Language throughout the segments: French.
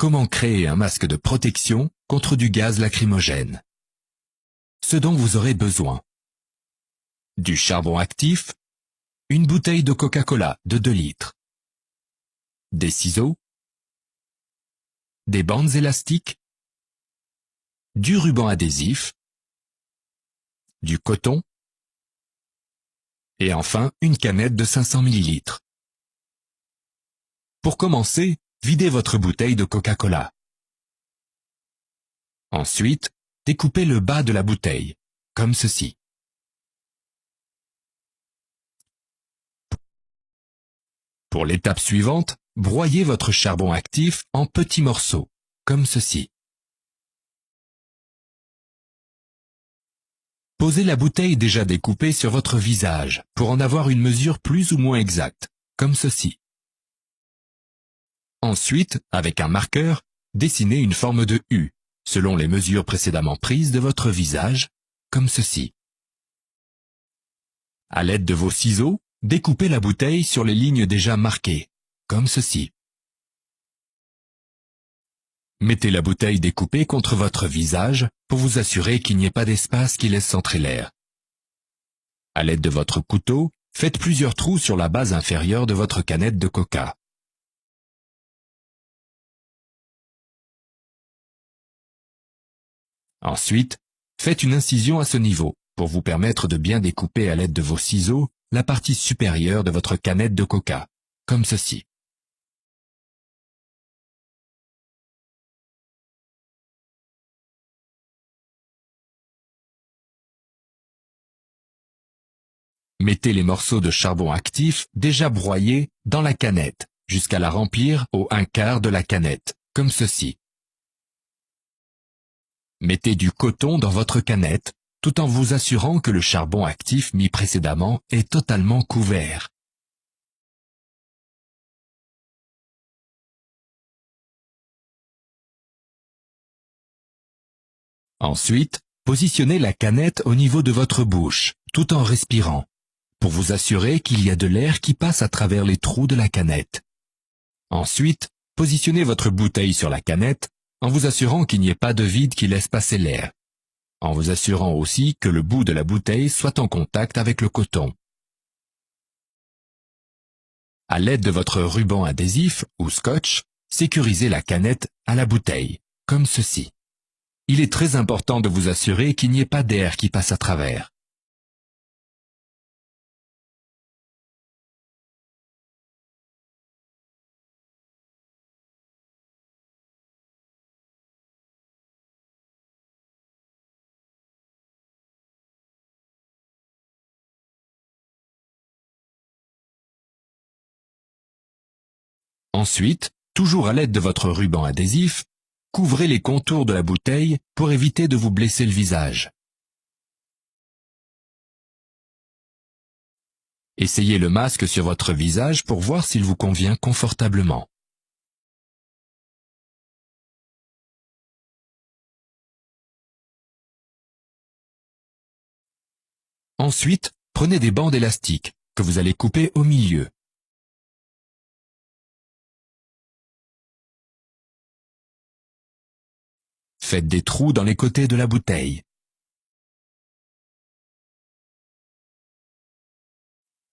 Comment créer un masque de protection contre du gaz lacrymogène? Ce dont vous aurez besoin: du charbon actif, une bouteille de Coca-Cola de 2 litres, des ciseaux, des bandes élastiques, du ruban adhésif, du coton et enfin une canette de 500 ml. Pour commencer, videz votre bouteille de Coca-Cola. Ensuite, découpez le bas de la bouteille, comme ceci. Pour l'étape suivante, broyez votre charbon actif en petits morceaux, comme ceci. Posez la bouteille déjà découpée sur votre visage pour en avoir une mesure plus ou moins exacte, comme ceci. Ensuite, avec un marqueur, dessinez une forme de U, selon les mesures précédemment prises de votre visage, comme ceci. À l'aide de vos ciseaux, découpez la bouteille sur les lignes déjà marquées, comme ceci. Mettez la bouteille découpée contre votre visage pour vous assurer qu'il n'y ait pas d'espace qui laisse entrer l'air. À l'aide de votre couteau, faites plusieurs trous sur la base inférieure de votre canette de coca. Ensuite, faites une incision à ce niveau pour vous permettre de bien découper à l'aide de vos ciseaux la partie supérieure de votre canette de coca, comme ceci. Mettez les morceaux de charbon actif déjà broyés dans la canette, jusqu'à la remplir au 1/4 de la canette, comme ceci. Mettez du coton dans votre canette, tout en vous assurant que le charbon actif mis précédemment est totalement couvert. Ensuite, positionnez la canette au niveau de votre bouche, tout en respirant, pour vous assurer qu'il y a de l'air qui passe à travers les trous de la canette. Ensuite, positionnez votre bouteille sur la canette, en vous assurant qu'il n'y ait pas de vide qui laisse passer l'air, en vous assurant aussi que le bout de la bouteille soit en contact avec le coton. À l'aide de votre ruban adhésif ou scotch, sécurisez la canette à la bouteille, comme ceci. Il est très important de vous assurer qu'il n'y ait pas d'air qui passe à travers. Ensuite, toujours à l'aide de votre ruban adhésif, couvrez les contours de la bouteille pour éviter de vous blesser le visage. Essayez le masque sur votre visage pour voir s'il vous convient confortablement. Ensuite, prenez des bandes élastiques que vous allez couper au milieu. Faites des trous dans les côtés de la bouteille.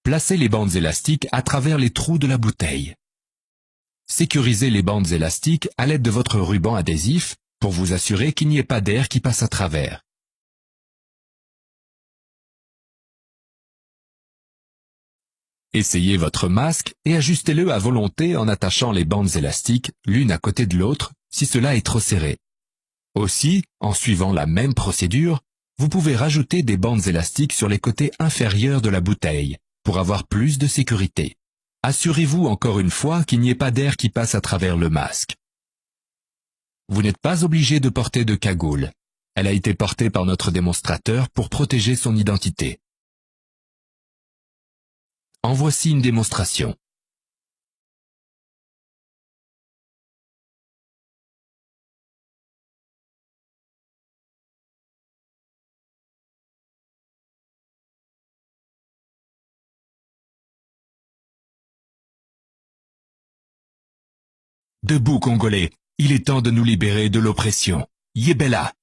Placez les bandes élastiques à travers les trous de la bouteille. Sécurisez les bandes élastiques à l'aide de votre ruban adhésif pour vous assurer qu'il n'y ait pas d'air qui passe à travers. Essayez votre masque et ajustez-le à volonté en attachant les bandes élastiques l'une à côté de l'autre si cela est trop serré. Aussi, en suivant la même procédure, vous pouvez rajouter des bandes élastiques sur les côtés inférieurs de la bouteille pour avoir plus de sécurité. Assurez-vous encore une fois qu'il n'y ait pas d'air qui passe à travers le masque. Vous n'êtes pas obligé de porter de cagoule. Elle a été portée par notre démonstrateur pour protéger son identité. En voici une démonstration. Debout, Congolais, Il est temps de nous libérer de l'oppression. Yébella.